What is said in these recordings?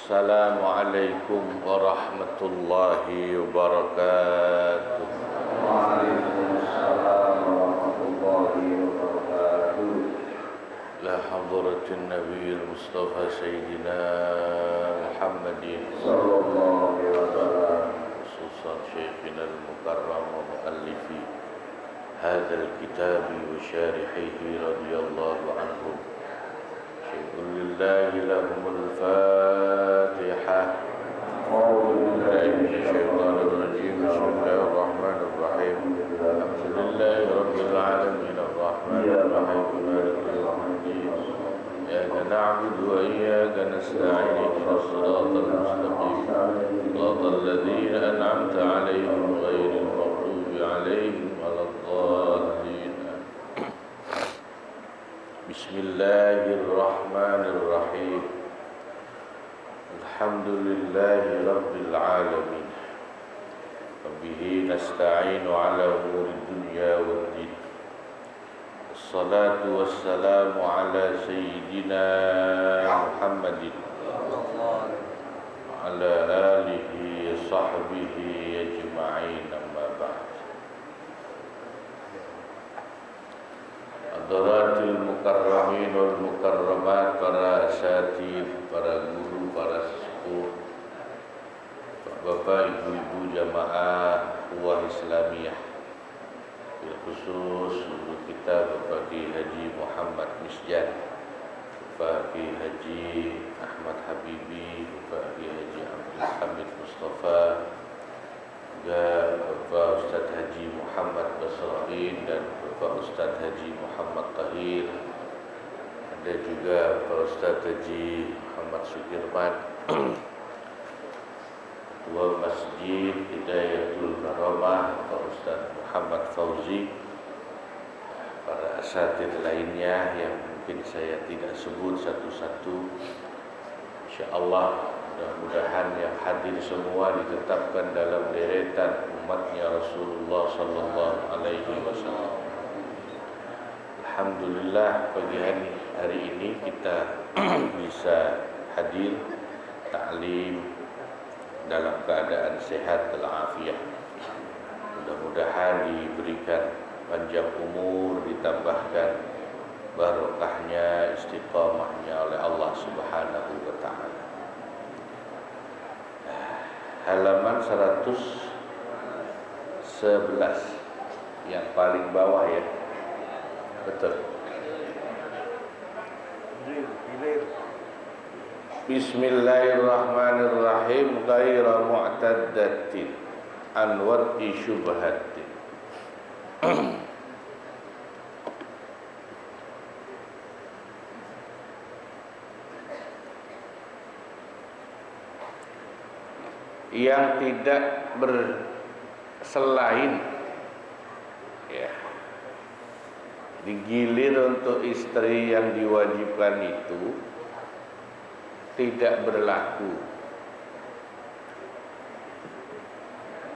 Assalamualaikum warahmatullahi wabarakatuh. Waalaikumsalam warahmatullahi wabarakatuh. La hadratin Nabiyil Mustafa Sayyidina Muhammadin Sallallahu alaihi wasallam. khususan Syekhina al-Mukarram wa muallifi hadzal kitab wa syarihihi radhiyallahu anhum. Syaikhul lillahi lahumul Fatihah. A'udzu billahi minasyaitonir rajim. Bismillahirrahmanirrahim. Alhamdulillahi rabbil alamin arrahmanir rahim maliki yaumiddin. Iyyaka na'budu wa iyyaka nasta'in ihdinas siratal mustaqim siratal ladzina an'amta 'alaihim ghairil maghdubi 'alaihim waladdallin. Bismillahirrahmanirrahim. Alhamdulillahi rabbil alamin. Wabihi nasta'inu ala umuri dunya waddin. Assalatu wassalamu ala sayyidina Muhammadin wa ala alihi sahbihi ajma'in, amma ba'd. Hadratil mukarramin wal mukarramat, para asatid, para guru, para sesepuh, bapak, ibu-ibu jamaah ukhuwah Islamiyah, bil khusus guru kita Bapak Kiai Haji Muhammad Misjan, Bapak Kiai Haji Ahmad Habibi, Bapak Kiai Haji Abdul Hamid Mustafa, juga Bapak Ustadz Haji Muhammad Basrain dan Bapak Ustadz Haji Muhammad Tahir. Ada juga Bapak Ustadz Haji Muhammad Sukirman, Ketua Masjid Hidayatul Karamah Pak Ustadz Muhammad Fauzi, para asatidz lainnya yang mungkin saya tidak sebut satu-satu. Insyaallah mudah-mudahan yang hadir semua ditetapkan dalam deretan umatnya Rasulullah sallallahu alaihi wasallam. Alhamdulillah pagi hari ini kita bisa hadir ta'lim dalam keadaan sehat walafiat. Mudah-mudahan diberikan panjang umur, ditambahkan barokahnya, istiqamahnya oleh Allah Subhanahu wa taala. Halaman 111 yang paling bawah ya. Betul. Bismillahirrahmanirrahim. Ghaira mu'taddatin an wad'i syubhatin. Yang tidak berselain ya, digilir untuk istri yang diwajibkan itu tidak berlaku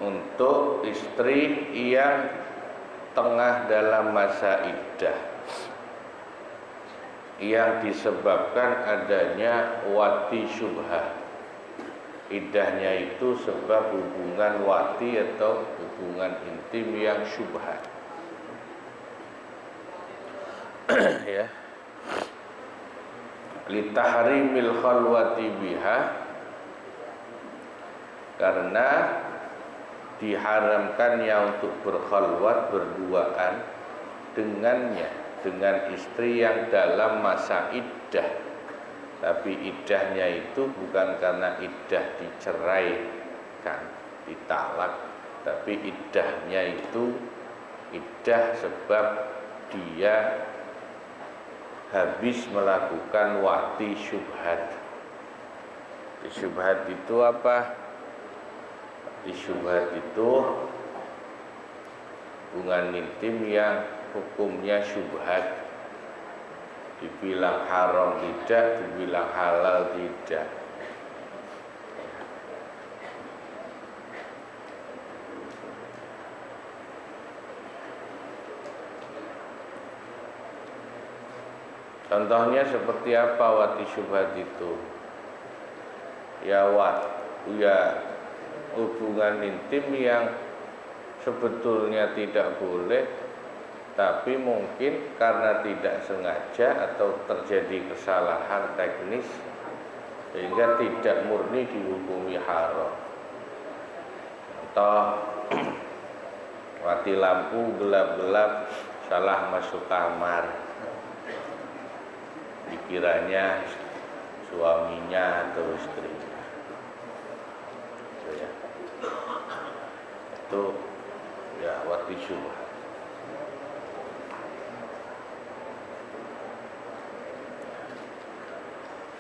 untuk istri yang tengah dalam masa iddah yang disebabkan adanya wati syubhah. Iddahnya itu sebab hubungan wati atau hubungan intim yang syubhat. Ya. Litahrimil khalwati biha, karena diharamkannya untuk berkhalwat, berduaan dengannya, dengan istri yang dalam masa iddah. Tapi iddahnya itu bukan karena iddah diceraikan, ditalak, tapi iddahnya itu iddah sebab dia habis melakukan wati syubhat. Syubhat itu apa? Wati syubhat itu hubungan intim yang hukumnya syubhat. Dibilang haram tidak, dibilang halal tidak. Contohnya seperti apa wati syubhat itu? ya hubungan intim yang sebetulnya tidak boleh, tapi mungkin karena tidak sengaja atau terjadi kesalahan teknis sehingga tidak murni dihukumi haram. Contoh, mati lampu gelap-gelap salah masuk kamar, dikiranya suaminya atau istrinya. Itu ya waktu syubhat.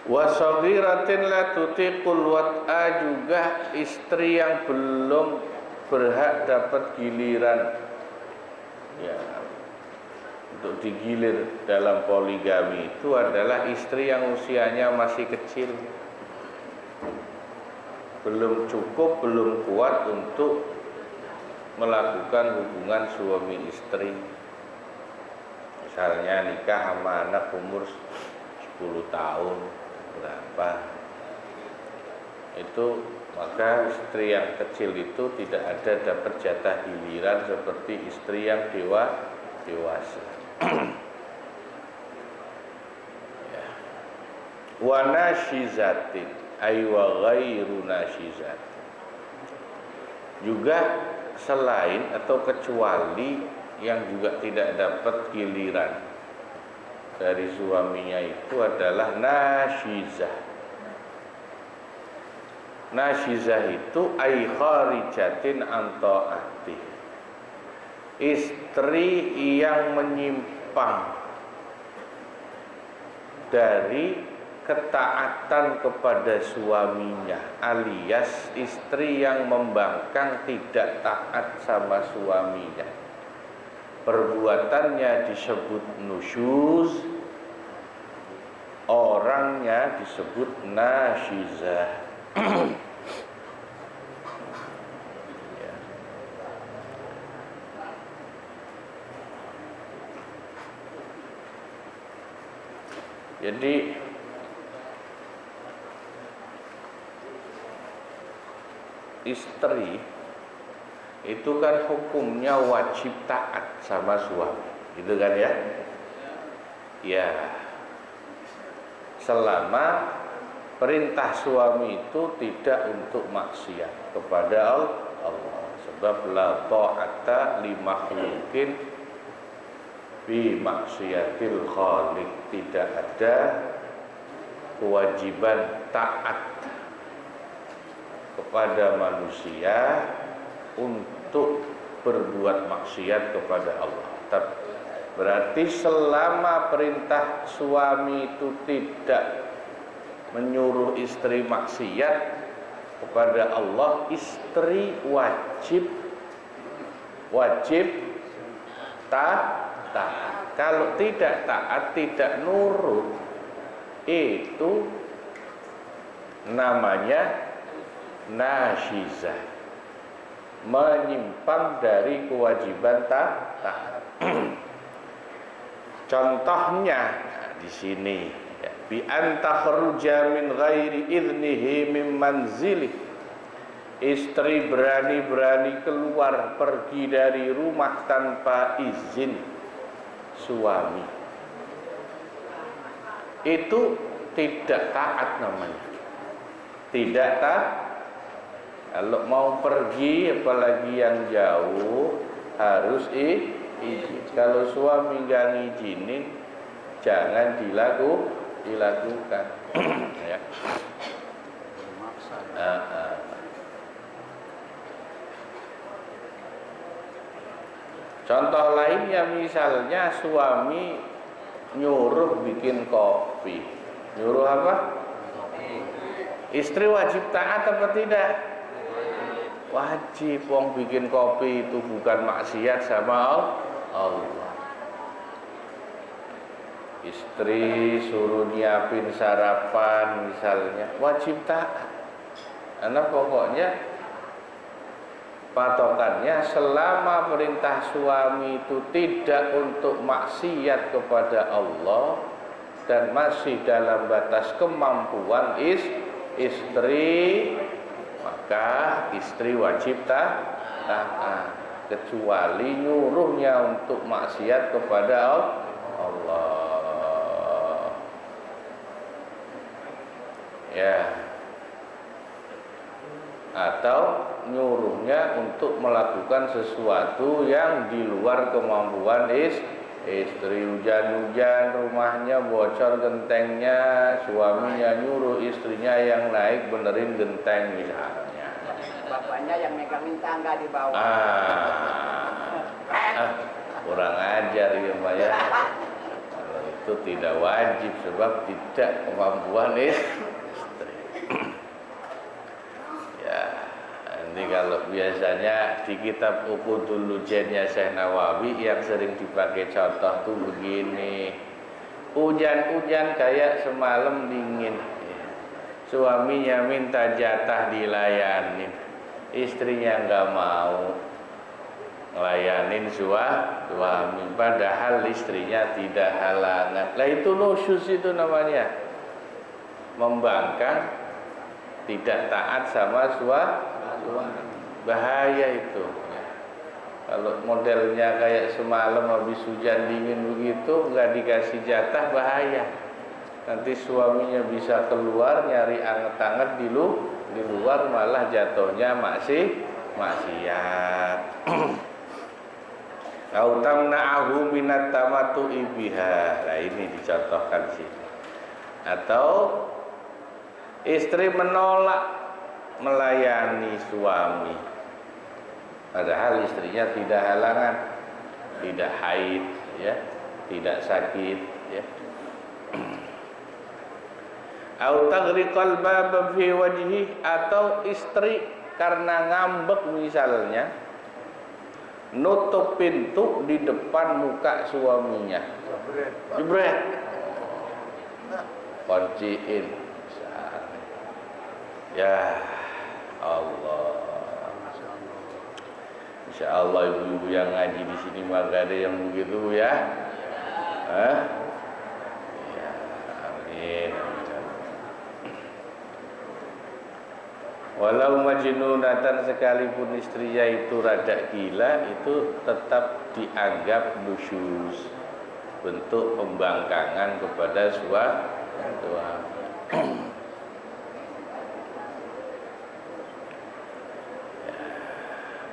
Wa saghiratin la tutiqul wat'a, juga istri yang belum berhak dapat giliran ya untuk digilir dalam poligami itu adalah istri yang usianya masih kecil, belum cukup, belum kuat untuk melakukan hubungan suami istri. Misalnya nikah sama anak umur 10 tahun berapa, itu maka istri yang kecil itu tidak ada dapat jatah giliran seperti istri yang dewasa. Ya. Wa nashizatin ay wa ghairu nashizatin, juga selain atau kecuali yang juga tidak dapat giliran dari suaminya itu adalah nashizah. Nashizah itu ay kharijatin an ta'ati, istri yang menyimpang dari ketaatan kepada suaminya, alias istri yang membangkang tidak taat sama suaminya. Perbuatannya disebut nusyuz, orangnya disebut nashizah. Ya. Jadi istri itu kan hukumnya wajib taat sama suami, gitu kan ya? Ya, selama perintah suami itu tidak untuk maksiat kepada Allah. Sebab la ta'ata li makhluqin bi maksiatil khaliq, tidak ada kewajiban taat kepada manusia untuk berbuat maksiat kepada Allah. Berarti selama perintah suami itu tidak menyuruh istri maksiat kepada Allah, istri wajib taat. Kalau tidak taat, tidak nurut, itu namanya nashizah, menyimpang dari kewajiban taat. Contohnya di sini, bi an takhruja min ghairi idnihi min manzili, istri berani-berani keluar pergi dari rumah tanpa izin suami, itu tidak taat namanya. Tidak taat. Kalau mau pergi apalagi yang jauh harus izin. Kalau suami nggak ngizinin, jangan dilakukan. Ya. Contoh lainnya, misalnya suami nyuruh bikin kopi. Nyuruh apa? Istri wajib taat apa tidak? Wajib. Wong bikin kopi itu bukan maksiat sama Allah. Istri suruh nyiapin sarapan misalnya, wajib taat. Karena pokoknya patokannya selama perintah suami itu tidak untuk maksiat kepada Allah dan masih dalam batas kemampuan istri, maka istri wajib taat, kecuali nyuruhnya untuk maksiat kepada Allah. Ya. Atau nyuruhnya untuk melakukan sesuatu yang di luar kemampuan istri. Hujan-hujan, rumahnya bocor gentengnya, suaminya nyuruh istrinya yang naik benerin genteng misalnya. Bapaknya yang megangin tangga di bawah. Kurang ajar ya Mbak ya. Kalau itu tidak wajib sebab tidak kemampuan istri. Ya, ini kalau biasanya di kitab Uqudul Lujennya Syekh Nawawi yang sering dipakai contoh tuh begini. Hujan-hujan kayak semalam dingin. Suaminya minta jatah dilayanin, istrinya nggak mau ngelayanin suami, padahal istrinya tidak halangan. Lah itu nusyuz itu namanya, membangkang, tidak taat sama suami. Bahaya itu. Kalau modelnya kayak semalam habis hujan dingin begitu, nggak dikasih jatah, bahaya. Nanti suaminya bisa keluar nyari anget-anget di luar, malah jatuhnya maksiat. Au tamna'ahu minat tamattu'i biha. Nah ini dicontohkan sih. Atau istri menolak melayani suami, padahal istrinya tidak halangan, tidak haid, ya, tidak sakit, ya. Au taghriqal bab fi wajhi, atau istri karena ngambek misalnya nutup pintu di depan muka suaminya, jebret, kunciin misalnya. Ya Allah, Insya Allah ibu-ibu yang ngaji di sini mah gak ada yang begitu ya. Ya, amin. Walau majnunatan, sekalipun istrinya itu rada gila, itu tetap dianggap nusyuz, bentuk pembangkangan kepada suami.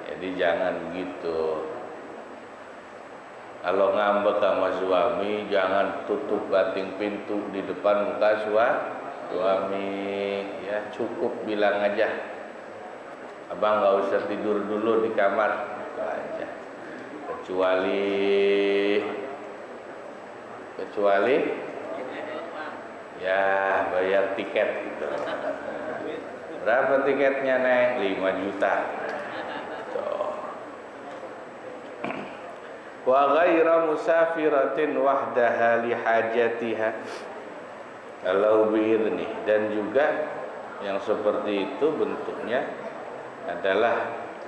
Jadi jangan begitu. Kalau ngambek sama suami, jangan tutup banting pintu di depan muka suami, ya, cukup bilang aja, abang nggak usah tidur dulu di kamar, itu aja. Kecuali ya bayar tiket gitu. Berapa tiketnya Neng? 5 juta. Wa ghaira musafiratin wahdaha li hajatiha. Kalau biirni, dan juga yang seperti itu bentuknya adalah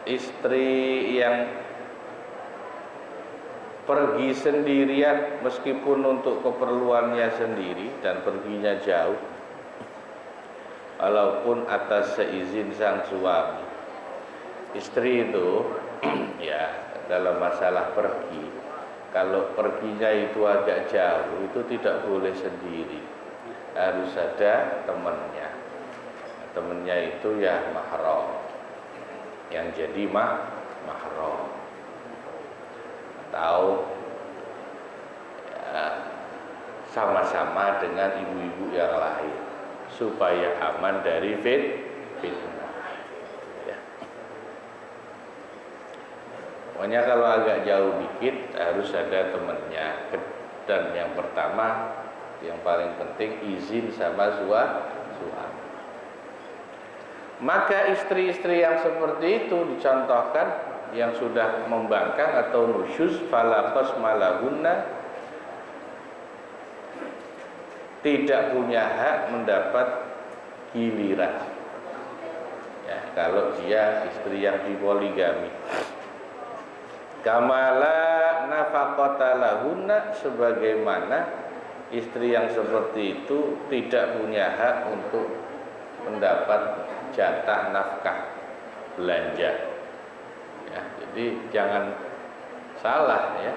istri yang pergi sendirian meskipun untuk keperluannya sendiri dan perginya jauh, walaupun atas seizin sang suami. Istri itu ya dalam masalah pergi, kalau perginya itu agak jauh, itu tidak boleh sendiri, harus ada temannya. Temannya itu ya mahram, yang jadi mahram, atau ya, sama-sama dengan ibu-ibu yang lain supaya aman dari fitnah. Ya. Pokoknya kalau agak jauh dikit harus ada temannya. Dan yang pertama, yang paling penting izin sama suami. Maka istri-istri yang seperti itu dicontohkan, yang sudah membangkang atau nusyuz, fala qasma lahunna, tidak punya hak mendapat giliran. Ya, kalau dia istri yang dipoligami. Kamala nafaqata lahunna, sebagaimana istri yang seperti itu tidak punya hak untuk mendapat jatah nafkah belanja. Ya, jadi jangan salah ya.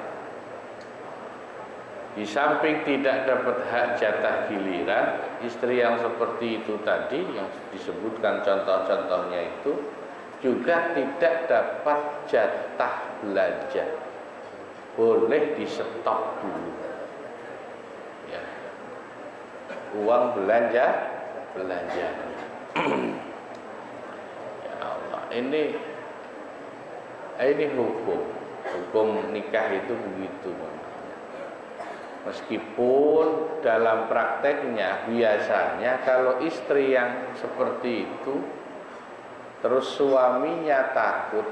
Di samping tidak dapat hak jatah giliran, istri yang seperti itu tadi yang disebutkan contoh-contohnya itu juga tidak dapat jatah belanja. Boleh di stop dulu. Ya. Uang belanja. Ya Allah, ini hukum nikah itu begitu. Meskipun dalam prakteknya biasanya kalau istri yang seperti itu terus suaminya takut,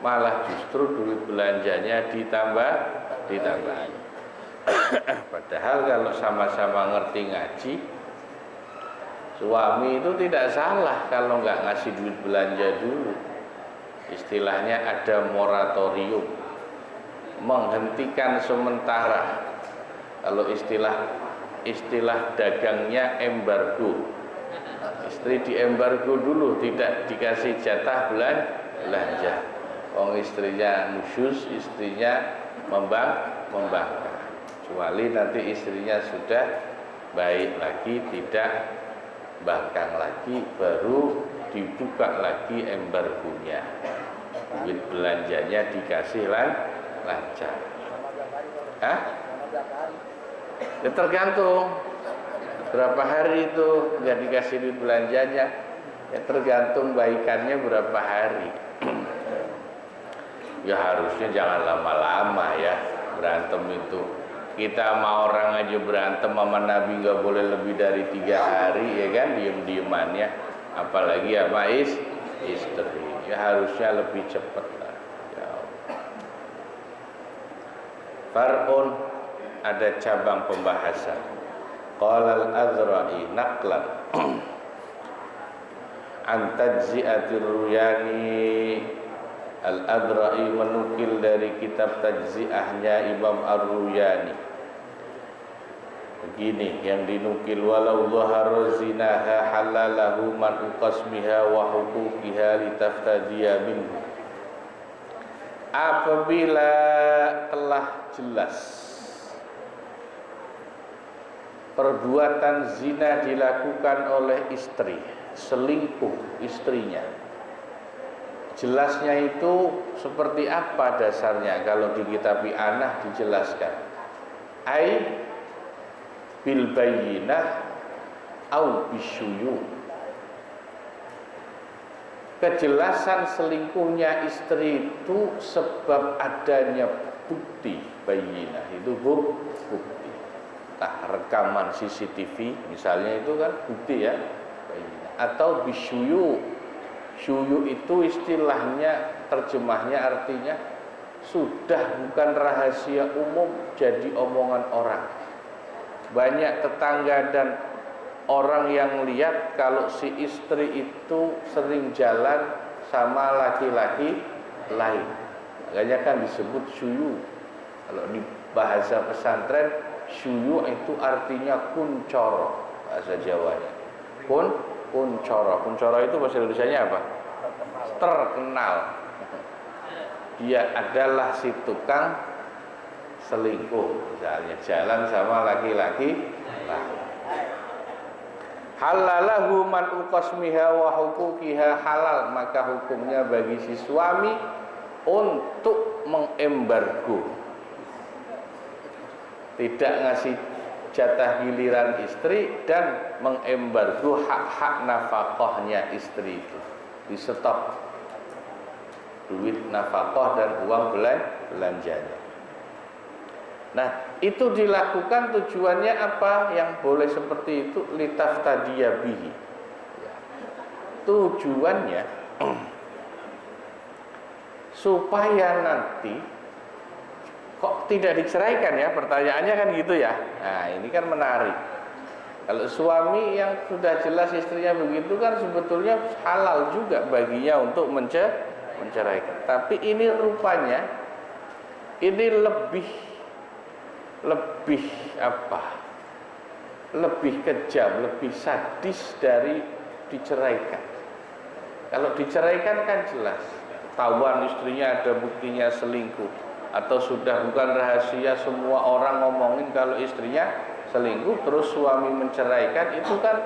malah justru duit belanjanya ditambah. Padahal kalau sama-sama ngerti ngaji, suami itu tidak salah kalau nggak ngasih duit belanja dulu. Istilahnya ada moratorium, menghentikan sementara. Kalau istilah dagangnya embargo, istri di embargo dulu, tidak dikasih jatah belanja. Istrinya nusyus, istrinya membangkang. Kecuali nanti istrinya sudah baik lagi, tidak bangkang lagi, baru dibuka lagi embargonya, duit belanjanya dikasih lancar. Ya tergantung berapa hari itu nggak dikasih duit belanjanya, ya tergantung baikannya berapa hari. Ya harusnya jangan lama-lama ya berantem itu. Kita sama orang aja berantem sama Nabi nggak boleh lebih dari 3 hari ya kan, diem-diemannya, apalagi sama istri. Ya harusnya lebih cepat lah. Ya Allah. Far'un, ada cabang pembahasan. Qala al-Azra'i naqlan an tajzi'atir ruyani. Al-Azra'i menukil dari kitab tajzi'ahnya Imam Ar-Ruyani. Begini yang dinukil, walau dhahara zinaha halalahu man uqasmiha wa huquqiha litaftadiya minhu. Apabila telah jelas perbuatan zina dilakukan oleh istri, selingkuh istrinya, jelasnya itu seperti apa dasarnya? Kalau di kitab I'anah dijelaskan, ai bil bayyinah au bisyuyu. Kejelasan selingkuhnya istri itu sebab adanya bukti. Bayyinah itu bukti. Rekaman CCTV misalnya itu kan bukti ya, bayyinah. Atau bisyuyu. Syuyu itu istilahnya, terjemahnya artinya sudah bukan rahasia umum, jadi omongan orang. Banyak tetangga dan orang yang lihat kalau si istri itu sering jalan sama laki-laki lain. Makanya kan disebut syuyu. Kalau di bahasa pesantren, syuyu itu artinya kuncoro, bahasa Jawanya. Kuncoro itu bahasa Indonesianya apa? Terkenal. Dia adalah si tukang selingkuh, misalnya jalan sama laki-laki lain. Halalahu man uqasmiha wa huquqiha, halal maka hukumnya bagi si suami untuk mengembargo, tidak ngasih jatah giliran istri dan mengembargo hak-hak nafkahnya istri itu, di stop duit nafkah dan uang belanjanya. Nah, itu dilakukan tujuannya apa? Yang boleh seperti itu litaftadiya bihi. Tujuannya supaya nanti kok tidak diceraikan ya, pertanyaannya kan gitu ya. Nah ini kan menarik. Kalau suami yang sudah jelas istrinya begitu kan sebetulnya halal juga baginya untuk menceraikan. Tapi ini rupanya ini lebih apa? lebih kejam, lebih sadis dari diceraikan. Kalau diceraikan kan jelas, ketahuan istrinya ada buktinya selingkuh, atau sudah bukan rahasia semua orang ngomongin kalau istrinya selingkuh, terus suami menceraikan, itu kan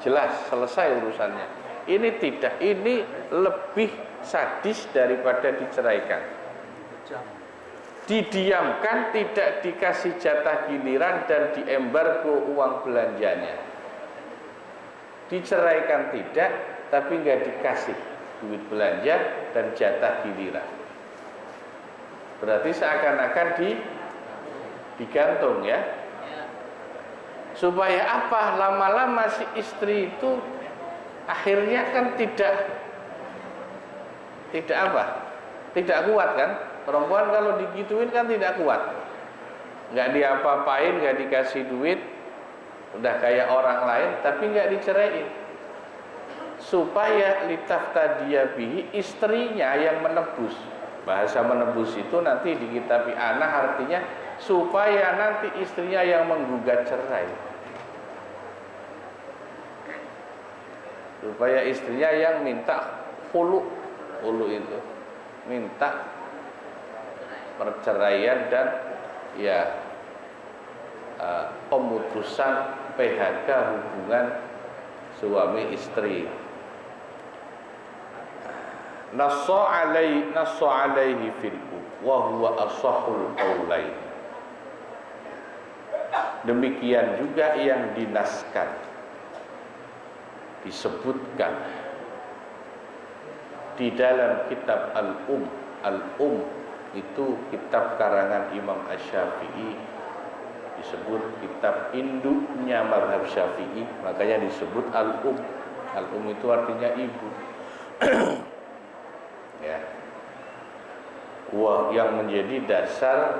jelas selesai urusannya. Ini tidak, ini lebih sadis daripada diceraikan. Didiamkan, tidak dikasih jatah giliran dan diembargo uang belanjanya. Diceraikan tidak, tapi nggak dikasih duit belanja dan jatah giliran. Berarti seakan-akan digantung ya. Supaya apa? Lama-lama si istri itu akhirnya kan tidak apa? Tidak kuat kan? Perempuan kalau digituin kan tidak kuat. Nggak diapa-apain, nggak dikasih duit, udah kayak orang lain, tapi nggak diceraiin. Supaya litaftadiya bihi, istrinya yang menebus. Bahasa menebus itu nanti di kitab I'anah artinya supaya nanti istrinya yang menggugat cerai. Supaya istrinya yang minta khulu itu, minta perceraian dan ya pemutusan PHK hubungan suami istri. Nassa alaihi fil wa huwa ashahul qaulain. Demikian juga yang dinaskan, disebutkan di dalam kitab Al-Um itu kitab karangan Imam Asy-Syafi'i, disebut kitab induknya mazhab Syafi'i, makanya disebut Al-Um. Al-Um itu artinya ibu. Ya. Yang menjadi dasar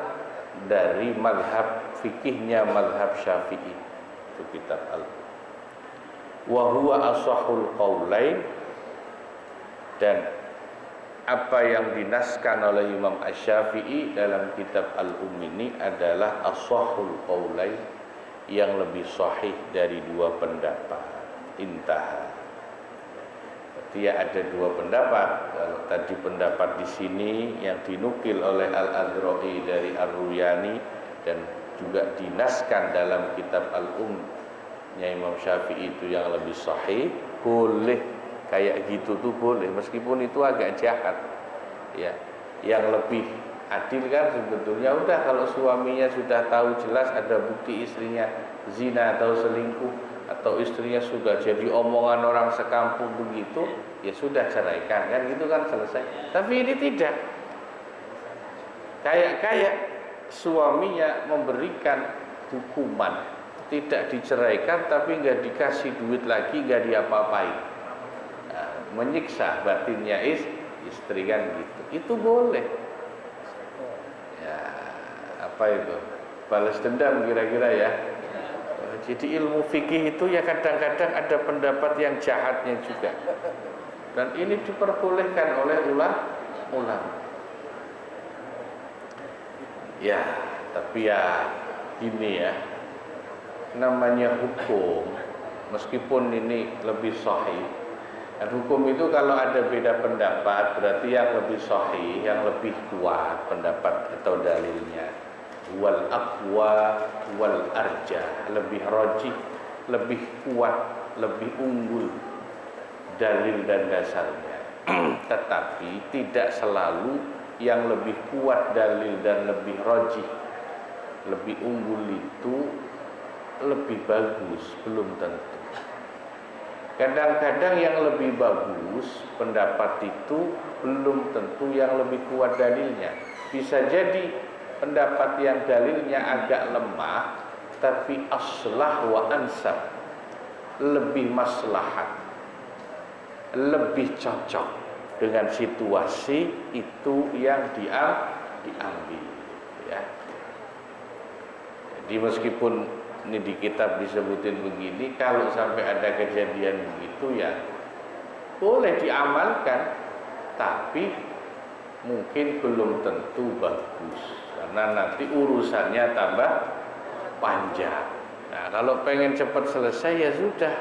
dari mazhab fikihnya mazhab Syafi'i itu kitab Al-Um. Wa huwa ashahul qaulain, dan apa yang dinaskan oleh Imam Asy-Syafi'i dalam kitab Al-Um ini adalah ashahul qaulain, yang lebih sahih dari dua pendapat. Intah. Dia ada dua pendapat. Kalau tadi pendapat di sini yang dinukil oleh Al-Azra'i dari Ar-Ruyani dan juga dinaskan dalam kitab Al-Um-nya Imam Syafi'i itu yang lebih sahih, boleh kayak gitu tuh boleh, meskipun itu agak jahat. Ya, yang lebih adil kan sebetulnya udah kalau suaminya sudah tahu jelas ada bukti istrinya zina atau selingkuh, atau istrinya sudah jadi omongan orang sekampung begitu, ya sudah ceraikan kan, gitu kan selesai. Tapi ini tidak, kayak suaminya memberikan hukuman, tidak diceraikan tapi nggak dikasih duit lagi, nggak diapa-apain, nah, menyiksa batinnya istri kan gitu, itu boleh. Ya apa itu, balas dendam kira-kira ya. Jadi ilmu fikih itu ya kadang-kadang ada pendapat yang jahatnya juga, dan ini diperbolehkan oleh ulama. Ya, tapi ya ini ya, namanya hukum, meskipun ini lebih sahih. Dan hukum itu kalau ada beda pendapat berarti yang lebih sahih, yang lebih kuat pendapat atau dalilnya, wal aqwa wal arjah, lebih rajih, lebih kuat, lebih unggul dalil dan dasarnya. Tetapi tidak selalu yang lebih kuat dalil dan lebih rajih, lebih unggul itu lebih bagus, belum tentu. Kadang-kadang yang lebih bagus pendapat itu belum tentu yang lebih kuat dalilnya. Bisa jadi pendapat yang dalilnya agak lemah tapi aslah wa ansab, lebih maslahat, lebih cocok dengan situasi itu yang diambil ya. Jadi meskipun ini di kitab disebutin begini, kalau sampai ada kejadian begitu ya boleh diamalkan, tapi mungkin belum tentu bagus, karena nanti urusannya tambah panjang Nah, kalau pengen cepat selesai ya sudah,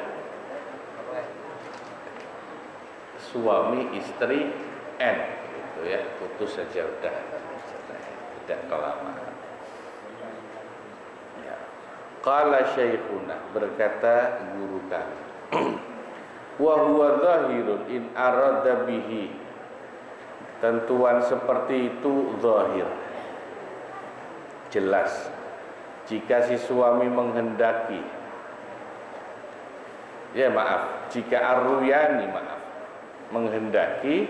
suami istri gitu ya, putus saja udah, tidak kelamaan. Ya. Qala syekhuna, berkata guru kami, wa huwa zahirun in arada bihi, tentuan seperti itu zahir, jelas jika si suami menghendaki, ya maaf, jika ar-ruyani menghendaki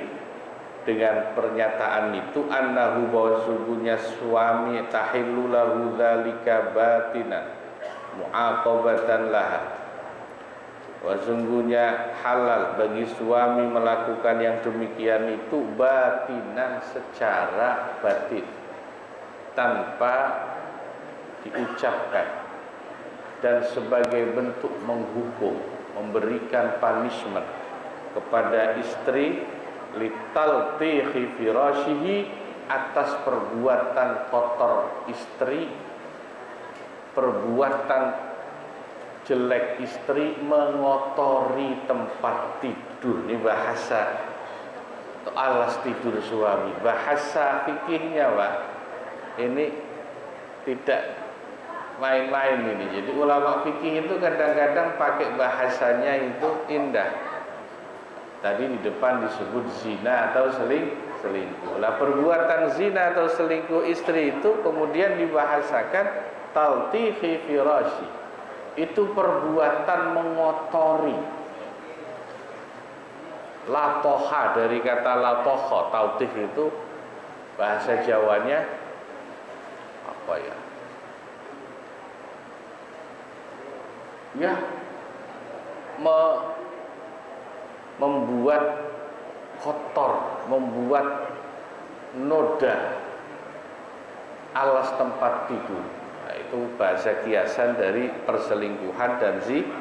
dengan pernyataan itu annahu, bahwa sungguhnya suami tahillu lahu dzalika batinan mu'aqabatan laha, sungguhnya halal bagi suami melakukan yang demikian itu batinan, secara batin, tanpa diucapkan, dan sebagai bentuk menghukum, memberikan punishment kepada istri litaltihi firashihi, atas perbuatan kotor istri, perbuatan jelek istri, mengotori tempat tidur. Ini bahasa alas tidur suami, bahasa fikihnya Pak, ini tidak main-main ini. Jadi ulama fikih itu kadang-kadang pakai bahasanya itu indah. Tadi di depan disebut zina atau selingkuh. Lah perbuatan zina atau selingkuh istri itu kemudian dibahasakan taltihi firashi. Itu perbuatan mengotori. Latoha, dari kata latoha, taltih itu bahasa Jawanya apa ya? Ya, membuat kotor, membuat noda alas tempat tidur. Nah, itu bahasa kiasan dari perselingkuhan dan zina.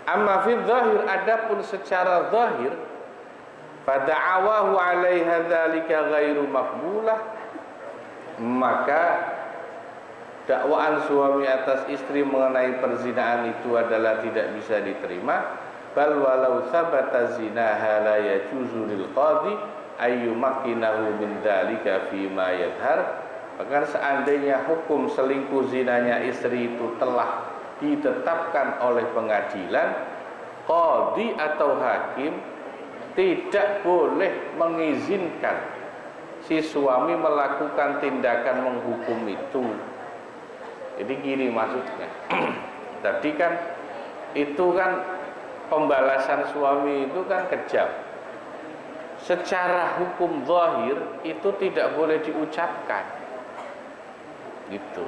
Amma fi zahir, adapun secara zahir, fada'awahu 'alaiha dzalika ghairu maqbulah, maka dakwaan suami atas istri mengenai perzinaan itu adalah tidak bisa diterima. Bal walau sabata zinaha la yajuzu lil qadhi ayyumakkinahu min dzalika fi ma yadhhar. Bahkan seandainya hukum selingkuh zinanya istri itu telah ditetapkan oleh pengadilan, qadhi atau hakim tidak boleh mengizinkan si suami melakukan tindakan menghukum itu. Jadi gini maksudnya. Tadi kan itu kan pembalasan suami itu kan kejam. Secara hukum zahir itu tidak boleh diucapkan. Gitu.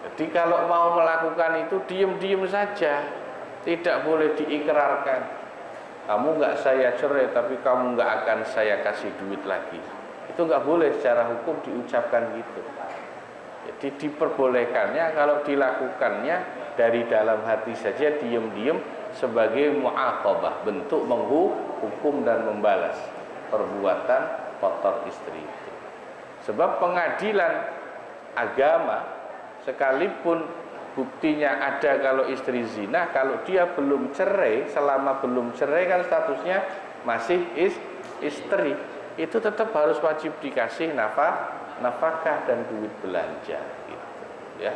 Jadi kalau mau melakukan itu diam-diam saja, tidak boleh diikrarkan. Kamu nggak saya cerai, tapi kamu nggak akan saya kasih duit lagi. Itu nggak boleh secara hukum diucapkan gitu. Jadi diperbolehkannya kalau dilakukannya dari dalam hati saja, diam-diam, sebagai mu'aqabah, bentuk menghukum dan membalas perbuatan kotor istri itu. Sebab pengadilan agama sekalipun buktinya ada kalau istri zina, kalau dia belum cerai, selama belum cerai kan statusnya masih istri, itu tetap harus wajib dikasih nafkah dan duit belanja gitu ya.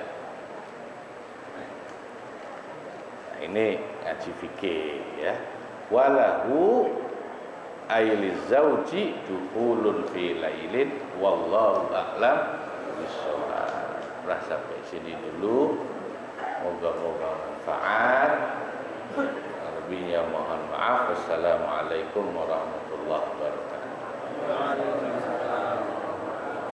Nah, ini ngaji fikih ya. Walahu ailiz zauji dukhulun fi lailin wallahu a'lam bishawab. Sampai sini dulu, moga-moga manfaat. Lebihnya mohon maaf. Wassalamualaikum warahmatullahi wabarakatuh.